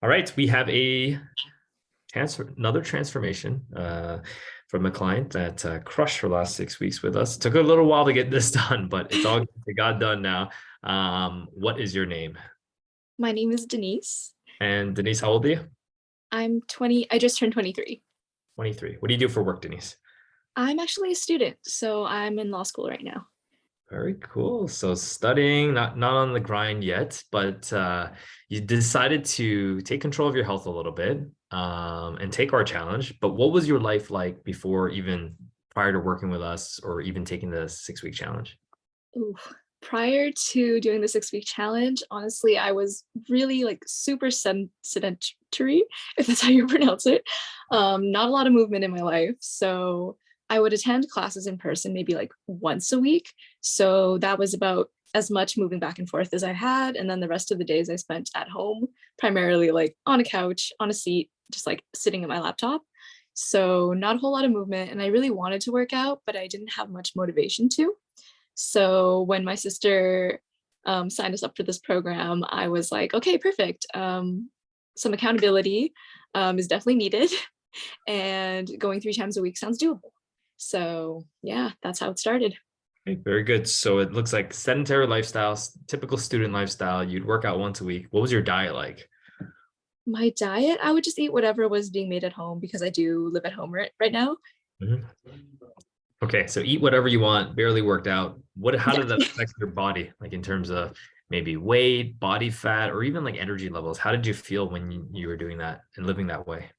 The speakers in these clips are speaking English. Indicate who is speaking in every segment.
Speaker 1: All right, we have another transformation from a client that crushed for the last 6 weeks with us. Took a little while to get this done, but it's all it got done now. What is your name?
Speaker 2: My name is Denise.
Speaker 1: And Denise, how old are you?
Speaker 2: I'm 20. I just turned 23.
Speaker 1: 23. What do you do for work, Denise?
Speaker 2: I'm actually a student, so I'm in law school right now.
Speaker 1: Very cool. So studying, not on the grind yet, but you decided to take control of your health a little bit and take our challenge. But what was your life like before, even prior to working with us, or even taking the 6 week challenge?
Speaker 2: Ooh. Prior to doing the 6-week challenge, honestly, I was really like super sedentary, if that's how you pronounce it. Not a lot of movement in my life. So I would attend classes in person maybe like once a week. So that was about as much moving back and forth as I had. And then the rest of the days I spent at home, primarily like on a couch, on a seat, just like sitting at my laptop. So not a whole lot of movement. And I really wanted to work out, but I didn't have much motivation to. So when my sister signed us up for this program, I was like, okay, perfect. Some accountability is definitely needed, and going 3 times a week sounds doable. So yeah, that's how it started.
Speaker 1: Okay, very good. So it looks like sedentary lifestyle, typical student lifestyle. You'd work out once a week. What was your diet like?
Speaker 2: My diet, I would just eat whatever was being made at home because I do live at home right now.
Speaker 1: Mhm. Okay, so eat whatever you want, barely worked out. How
Speaker 2: Yeah.
Speaker 1: did that affect your body? Like in terms of maybe weight, body fat, or even like energy levels? How did you feel when you were doing that and living that way?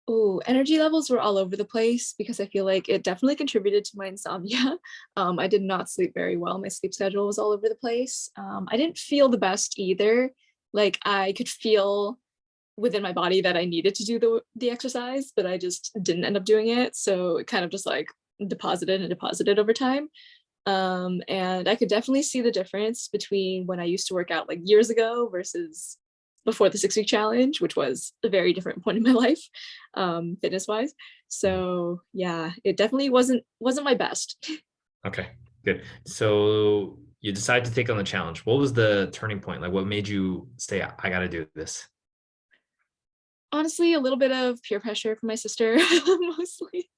Speaker 2: Oh, energy levels were all over the place because I feel like it definitely contributed to my insomnia. I did not sleep very well. My sleep schedule was all over the place. I didn't feel the best either. Like I could feel within my body that I needed to do the exercise, but I just didn't end up doing it. So it kind of just like deposited and deposited over time. And I could definitely see the difference between when I used to work out like years ago versus before the 6-week challenge, which was a very different point in my life, fitness wise.
Speaker 1: Mhm.
Speaker 2: So yeah, it definitely wasn't my best.
Speaker 1: Okay, good. So you decided to take on the challenge. What was the turning point? Like what made you say, I got to do this?
Speaker 2: Honestly, a little bit of peer pressure from my sister, mostly.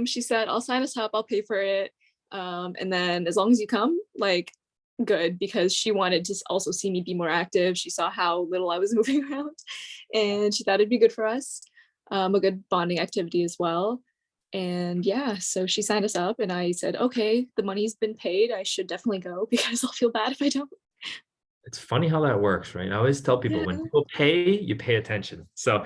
Speaker 2: She said, I'll sign us up, I'll pay for it. And then as long as you come, like, good, because she wanted to also see me be more active. She saw how little I was moving around, and she thought it'd be good for us, a good bonding activity as well. And yeah, so she signed us up, and I said, okay, the money's been paid. I should definitely go because I'll feel bad if I don't.
Speaker 1: It's funny how that works, right? I always tell people
Speaker 2: Yeah.
Speaker 1: when people pay, you pay attention. So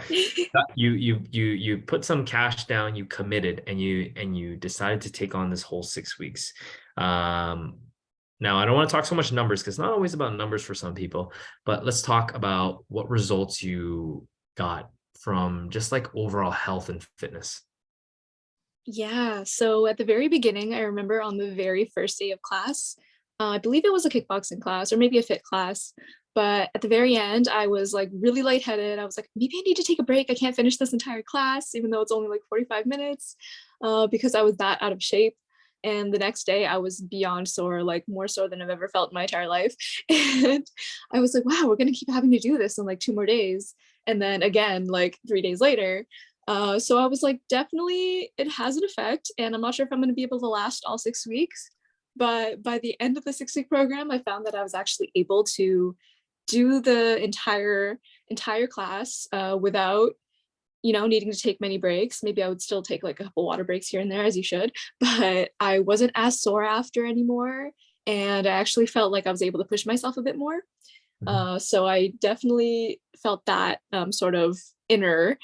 Speaker 1: you put some cash down, you committed, and you decided to take on this whole 6 weeks. Um, Now I don't want to talk so much numbers because it's not always about numbers for some people, but let's talk about what results you got from just like overall health and fitness.
Speaker 2: Yeah. So at the very beginning, I remember on the very first day of class, I believe it was a kickboxing class or maybe a fit class. But at the very end, I was like really lightheaded. I was like, maybe I need to take a break. I can't finish this entire class, even though it's only like 45 minutes, because I was that out of shape. And the next day, I was beyond sore, like more sore than I've ever felt in my entire life. And I was like, wow, we're going to keep having to do this in like 2 more days. And then again, like 3 days later, so I was like, definitely it has an effect. And I'm not sure if I'm going to be able to last all 6 weeks. But by the end of the 6-week program, I found that I was actually able to do the entire class without, needing to take many breaks. Maybe I would still take like a couple water breaks here and there, as you should, but I wasn't as sore after anymore. And I actually felt like I was able to push myself a bit more.
Speaker 1: Mhm.
Speaker 2: So I definitely felt that sort of inner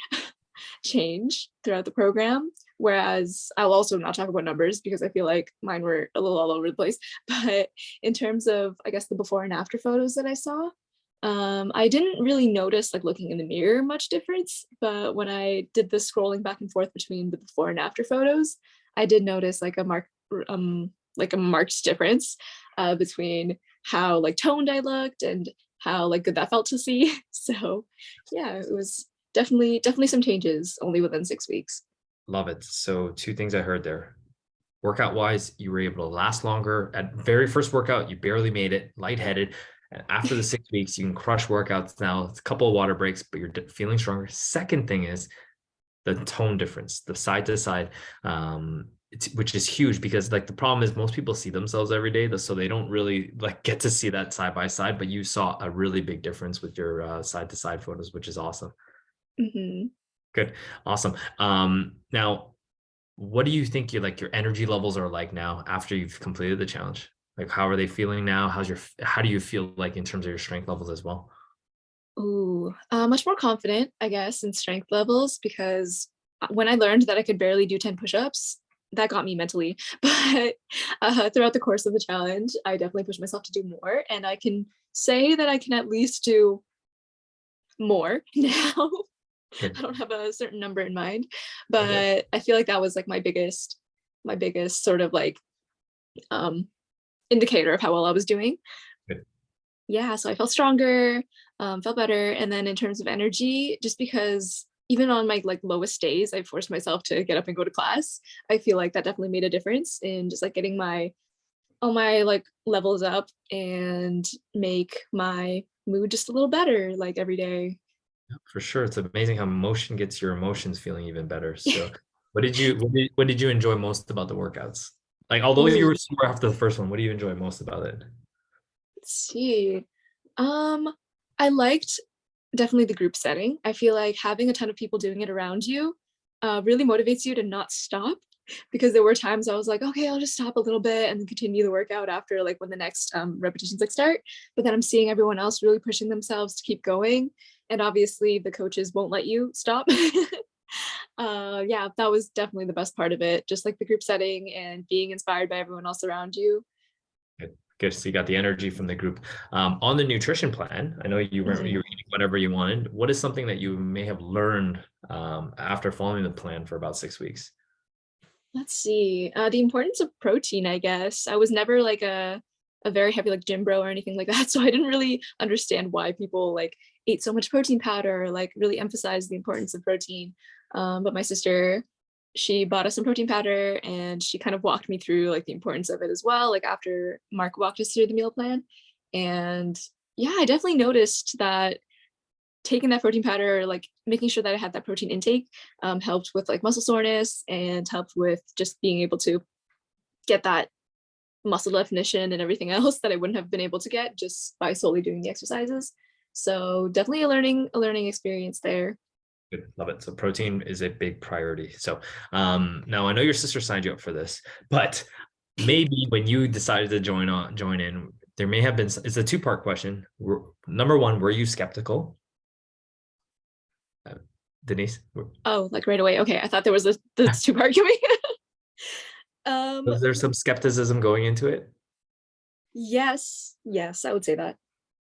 Speaker 2: change throughout the program. Whereas I'll also not talk about numbers because I feel like mine were a little all over the place. But in terms of, I guess, the before and after photos that I saw, I didn't really notice like looking in the mirror much difference. But when I did the scrolling back and forth between the before and after photos, I did notice like a marked difference between how like toned I looked and how like good that felt to see. So yeah, it was definitely some changes only within 6 weeks.
Speaker 1: Love it. So two things I heard there. Workout wise, you were able to last longer. At very first workout, you barely made it, lightheaded. And after the 6 weeks, you can crush workouts now. It's a couple of water breaks, but you're feeling stronger. Second thing is the tone difference, the side to side, which is huge because like the problem is most people see themselves every day, so they don't really like get to see that side by side. But you saw a really big difference with your side to side photos, which is awesome.
Speaker 2: Hmm.
Speaker 1: Good, awesome. Now, what do you think your energy levels are like now after you've completed the challenge? Like, how are they feeling now? How do you feel like in terms of your strength levels as well?
Speaker 2: Ooh, much more confident, I guess, in strength levels because when I learned that I could barely do 10 push-ups, that got me mentally. But throughout the course of the challenge, I definitely pushed myself to do more, and I can say that I can at least do more now.
Speaker 1: Good.
Speaker 2: I don't have a certain number in mind,
Speaker 1: Okay.
Speaker 2: but I feel like that was like my biggest sort of like um indicator of how well I was doing.
Speaker 1: Good.
Speaker 2: Yeah, so I felt stronger, felt better. And then in terms of energy, just because even on my like lowest days, I forced myself to get up and go to class. I feel like that definitely made a difference in just like getting my all my like levels up and make my mood just a little better like every day.
Speaker 1: For sure. It's amazing how motion gets your emotions feeling even better. So what did you enjoy most about the workouts? Like, although you
Speaker 2: Ooh,
Speaker 1: were sore after the first one, what do you enjoy most about it?
Speaker 2: let's see. Um, I liked definitely the group setting. I feel like having a ton of people doing it around you really motivates you to not stop because there were times I was like, okay, I'll just stop a little bit and then continue the workout after like when the next repetitions like start. But then I'm seeing everyone else really pushing themselves to keep going. And obviously the coaches won't let you stop. Yeah, that was definitely the best part of it. Just like the group setting and being inspired by everyone else around you.
Speaker 1: Good. Good. So you got the energy from the group. On the nutrition plan, I know you were eating whatever you wanted. What is something that you may have learned after following the plan for about 6 weeks?
Speaker 2: Let's see. The importance of protein, I guess. I was never like a very heavy like gym bro or anything like that, so I didn't really understand why people like ate so much protein powder or like really emphasized the importance of protein. But my sister, she bought us some protein powder and she kind of walked me through like the importance of it as well. Like after Mark walked us through the meal plan, and yeah, I definitely noticed that taking that protein powder, like making sure that I had that protein intake, helped with like muscle soreness and helped with just being able to get that muscle definition and everything else that I wouldn't have been able to get just by solely doing the exercises. So definitely a learning experience there.
Speaker 1: Good. Love it. So protein is a big priority. So now I know your sister signed you up for this, but maybe when you decided to join in, there may have been, it's a two-part question. Number one, were you skeptical? Uh, Denise?
Speaker 2: Oh, like right away. Okay, I thought there was the two arguing. um,
Speaker 1: Was there some skepticism going into it?
Speaker 2: yes, I would say that.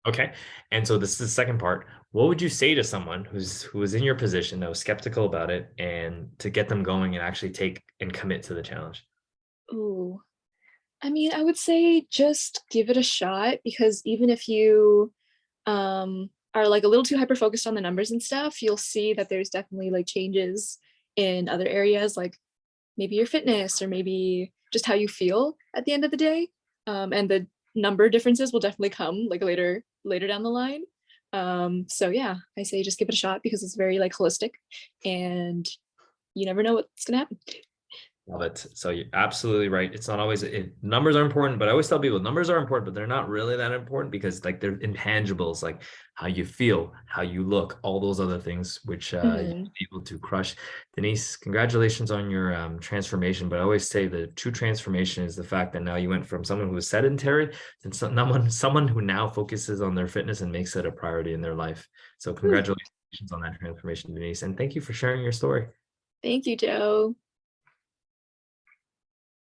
Speaker 1: Okay. And so this is the second part. What would you say to someone who was in your position that was skeptical about it and to get them going and actually take and commit to the challenge?
Speaker 2: Ooh, I mean, I would say just give it a shot because even if you are like a little too hyper focused on the numbers and stuff, you'll see that there's definitely like changes in other areas, like maybe your fitness or maybe just how you feel at the end of the day. And the number differences will definitely come like later down the line. So yeah, I say just give it a shot because it's very like holistic and you never know what's gonna happen.
Speaker 1: Love it. So you're absolutely right. It's not always numbers are important, but I always tell people numbers are important, but they're not really that important because like they're intangibles, like how you feel, how you look, all those other things, which you're
Speaker 2: Mhm.
Speaker 1: able to crush. Denise, congratulations on your transformation. But I always say the true transformation is the fact that now you went from someone who was sedentary to someone who now focuses on their fitness and makes it a priority in their life. So
Speaker 2: Whew.
Speaker 1: congratulations on that transformation, Denise, and thank you for sharing your story.
Speaker 2: Thank you, Joe.